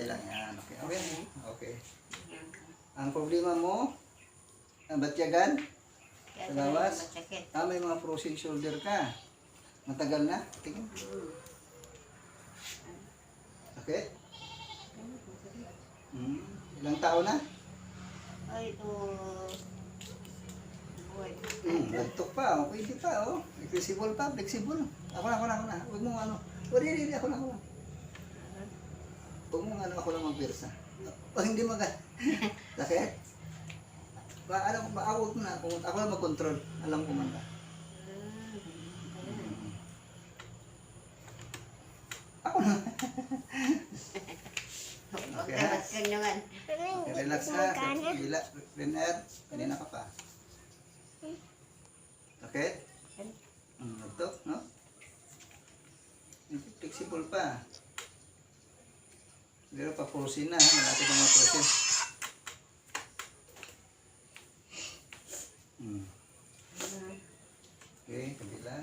Hintay lang yan. Okay. Okay. Okay. Ang problema mo, ang batyagan, sa lawas, may mga frozen shoulder ka. Matagal na? Tingin. Sakit? Ilang taon na? Ay, ito. Nagtok pa, pwede pa, oh. Flexible pa, flexible. Ako na. Huwag mo ano. Hindi, ako na. Huwag mo ano, ako lang magpirsa. Pag hindi sakit? Ako na, ako lang mag-control. Alam ko man ka. Ako na. Okay, ha? Relax ha. Bila, Renner. Kanina ka pa. Sakit? Nagtok, no? Flexible pa. Pero pa-frozen na, ha? Malapit na mga frozen. Okay, kabila.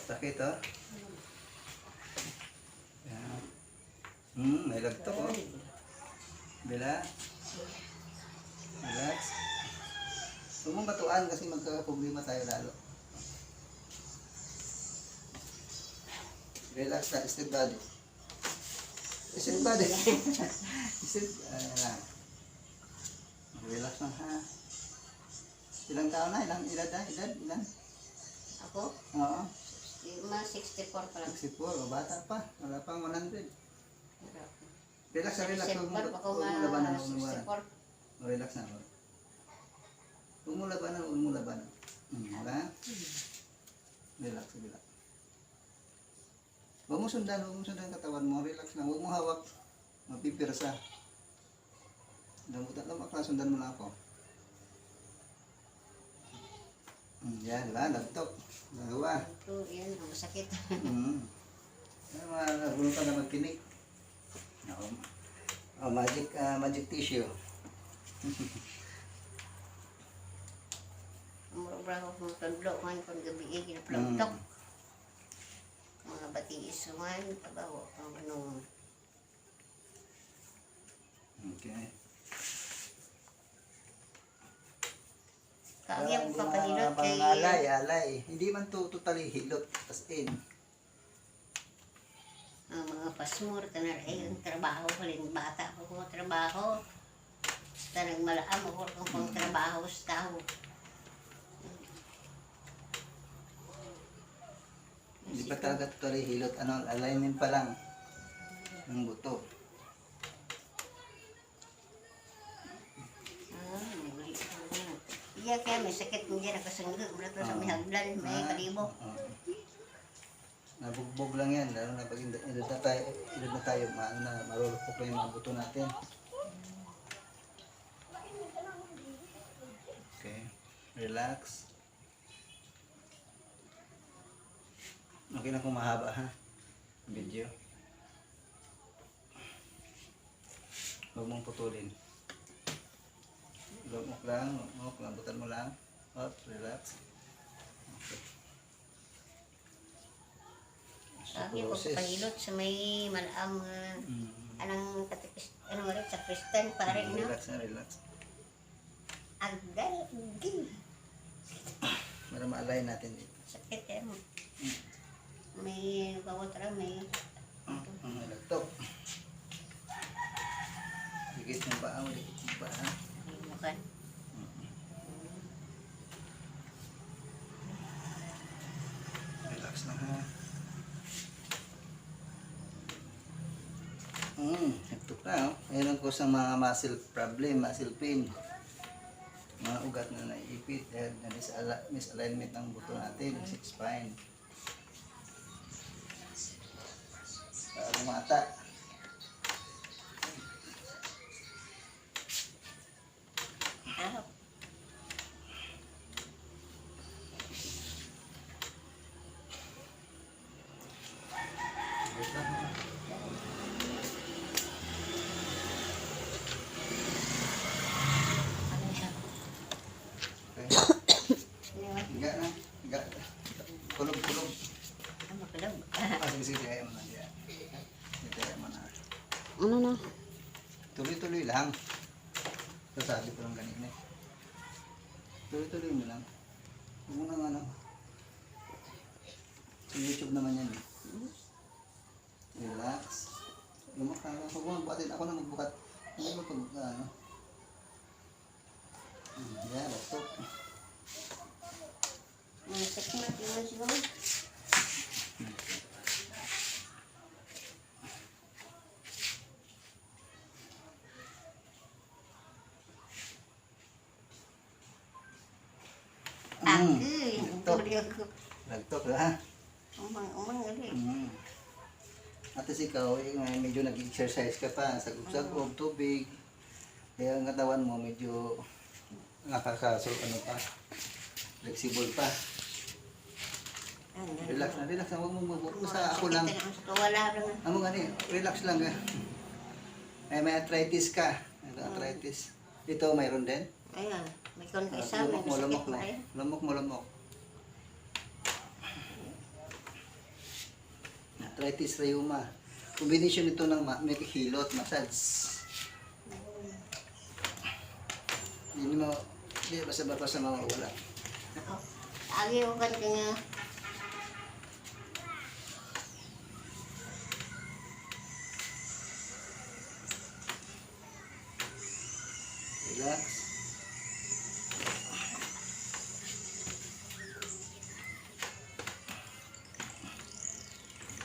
Sakit, oh. Yan. May lagtok, oh. Bila. Relax. Huwag mong batuan kasi magkakaproblema tayo lalo. Relax na, step body. Step body. Relax lang ha. Ilang taon na? Ilang edad? Ilan? Ako? Oo. 64 pa lang. 64, bata pa. Wala pang 100. Relax na, relax. Huwag mo labanan. Relax na. Huwag mo labanan. Wala? Relax, relax. Huwag mo sundan katawan mo. Relax lang. Huwag mo hawak. Mapipirsa. Damutan lang, sundan mo lang ako. Yan, diba? Nagtok. Nagawa. Ito, yan. Masakit. Nagulong ka na magkinig. Magic tissue. Mura-mura ko kung tandlo kan kung gabi ginaplantok. Mga bating isuman, tabaw ang anong. Okay. Kaya ko kapahilot kay... Alay. Hindi man to totally hilot. As in. Ang mga pasmur, tanar ay yung trabaho ko rin. Bata ko kung trabaho. Basta nagmalaam ako kung trabaho sa tao. Hindi pa talaga totally hilot. Alignment pa lang ng buto. Iya kaya may sakit mo dyan nakasangga. Wala to sa may hagdan, may kalibo. Nabugbog lang yan. Lalo na pag edad na tayo marulupok lang yung mga buto natin. Okay. Relax. Okay na kung mahaba ha. Video. Huwag mong putulin. Lumok lang, lambutan mo lang. Relax. Okay. Kaya ko kapahilot sa may malaam anang katipis, ulit sa Kristen pare no? Relax. Agay. Para ma-align natin dito. Sakit yan. May bawatra, may... Lagtok. Dikit ng paa. Bukan. Relax na ha. Ito na. Mayroon ko sa mga muscle problem, muscle pain. Mga ugat na naipit dahil na misalignment ng buto natin, ng spine. Mata. Higa na. Higa. Kulog. sige, kaya mo na diyan. Kaya mo na. Ano na? Tuloy-tuloy lang. Sasabi ko lang kanina. Tuloy-tuloy mo lang. Huwag mo nang ano. Sa YouTube naman yan eh. Relax. Lumakala. Huwag mo magbukatin. Ako na magbukat. Hindi mo pag ano. Yan, laptop. Sekmat naman siguro. Laptop. Tuloy ako. Laptop ha. Umang ulit. At least ikaw, medyo nag-exercise ka pa, sagub-sagub, tubig. Kaya ang katawan mo medyo ano pa, flexible pa. Relax na, huwag mo sa ako lang. Wala lang. Ano nga relax lang ka. May arthritis ka. Arthritis. Ito mayroon din. Ayan, may konfesa, may Lumok sakit mo. pa rin. Lumok. Arthritis, rheuma. Combination ito ng may hilot, massage. Hindi mo, basta mawawala. Agi ko kan nga. Relax.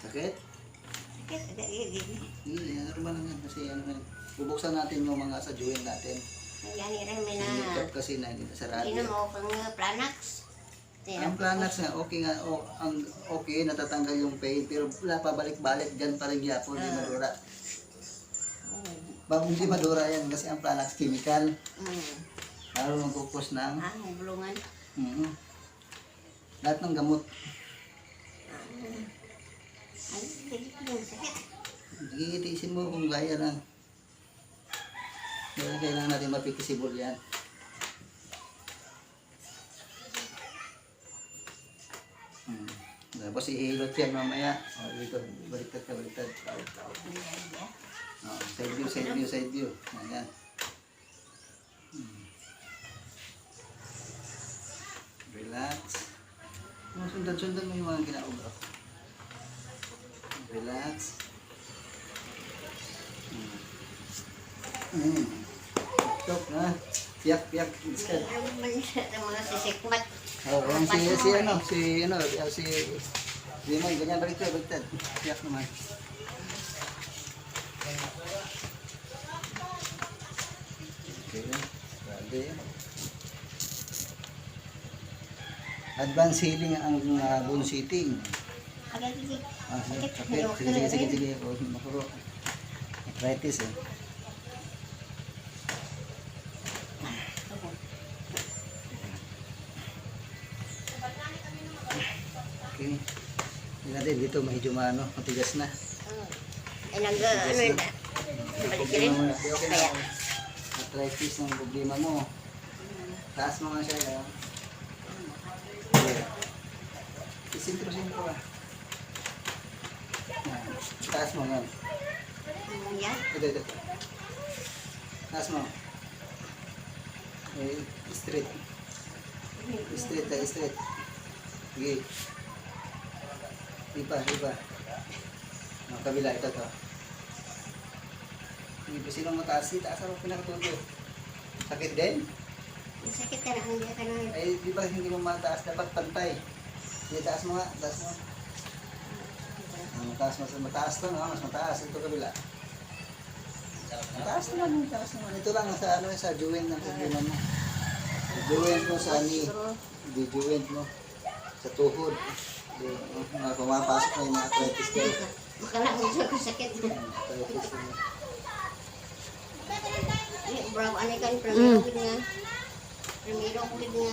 Sakit? Sakit, ada ini. Hindi, normal lang yan. Kasi bubuksan natin yung mga sa joint natin. Yani rin may Yung kasi na hindi sa radio. Inom ako kang Planax. Ang Planax nga, okay nga, okay, natatanggal yung pain, pero wala pabalik-balik, dyan pa rin yapon, hindi madura. Hindi madura yan kasi ang Planax chemical. Lalo magpupos ng... Bulungan. Lahat ng gamot. Sakit. Gigitisin mo kung gaya lang. Kaya kailangan natin mapikisibol yan. Tapos ihilot yan mamaya. Dito, baliktad ka, baliktad. Side view. Ayan. Relax. Sundan-sundan mo yung mga ginagawa. Relax. Stop na. Piyak. Instead. Mga sisikmat. Si Limay, ganyan baliktad. Piyak naman. Okay. Grabe. Advanced healing ang bone sitting. Sige. Makuro. Arthritis eh. Okay. Natin dito medyo matigas na. Balik rin. Kaya. Arthritis ng problema mo. Taas mo nga siya. Isintro ka. Taas mo nga. Yan. Ito. Taas mo. Straight. Straight. Sige. Iba. Ang kabila, ito to. Hindi sinong mataas, taas ako pinakatuto. Sakit din? Sakit ka na, hindi ka na. Ay, di ba hindi mo mataas, dapat pantay. Sige, taas mo nga, taas mo. Mataas to, no? Mas mataas. Ito kabila. Mataas naman. Ito lang, sa joint ng problema mo. Joint mo sa knee. Hindi joint mo. Sa tuhod. Pumapasok na yung mga arthritis ko. Makalangon siya kung sakit. Arthritis ko. Bravo, ano kan, primero ko nga,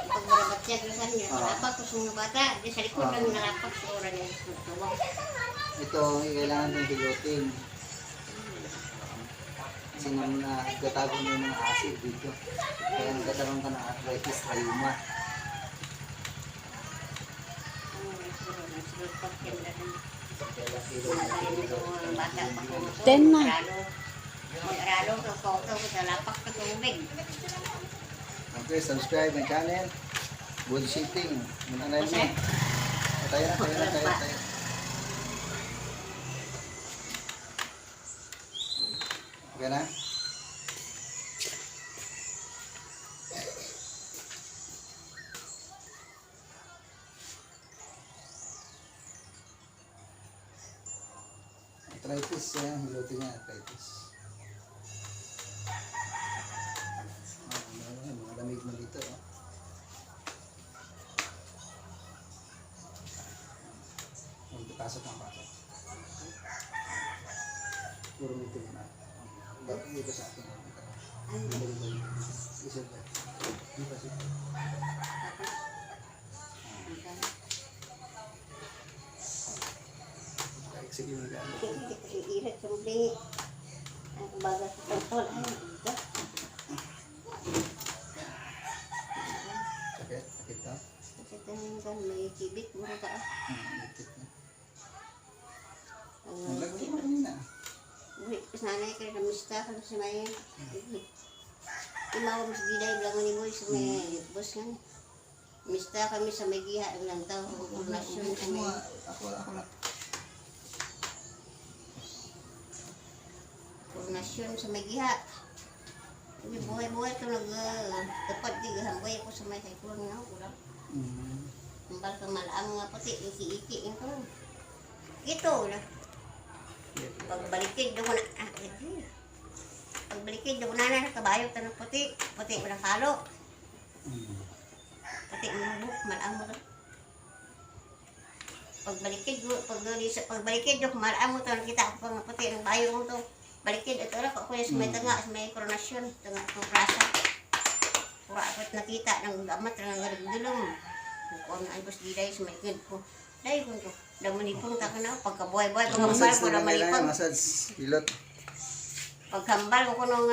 pagbarabat siya kung saan niya, nalapak ko sa mga bata, di sa likod lang nalapak sa oras niya. Ito, kailangan ng bigotin. Kasi nagtatago mo yung mga acid dito. Kaya nagkataroon ka ng arthritis, rheuma. Nagsulod pa kaya natin. Kaya laki Magaling ito ang bata pa ko. 10 na. Mag-aralo ko ko sa lapak na tubig. Okay, subscribe my channel. Bullshitting. Muna na yun. Kasi, Tayo na. Okay na? Arthritis, yan. Hilutin niya, arthritis. Mga lamig mo dito. Oh. Pasok ng pasok. Puro nito na. Bakit dito sa akin? Isip ba? Di ba siya? Sige mo ka. iirat sa uli. Ang baga sa tantol. Sakit? Sakit ka? Kasi tanong may kibit mo ka. Sakit na. Ang lagay mo rin na. Sanay ka na mista ka sa may imaw mas giday bilang ni mo sa may bus nga. Mista kami sa may giha ng tao populasyon sa may Ako na. populasyon sa may giha. Hindi buhay ito nagtapad di gahamboy ko sa may kaikulang nga ulam. Kumbal ka malaang nga pati iki-iki ito. Ito na. Pagbalikid doon na. Pagbalikid doon na kabayo tanong puti walang palo. Puti mo malaang mo. Pagbalikid doon malaang mo to nakita ko pang puti ng bayo mo to. Balikid ito ra ko sa may tanga sa may koronasyon tanga ng plaza. Pura apat nakita ng gamat ng dulong. Kung ang bus diday sa may gid ko. Dai ko to. Damanipong ta kana pagkabuhay-buhay pagkambal ko damanipong. Massage. Hilot. Pagkambal ko nung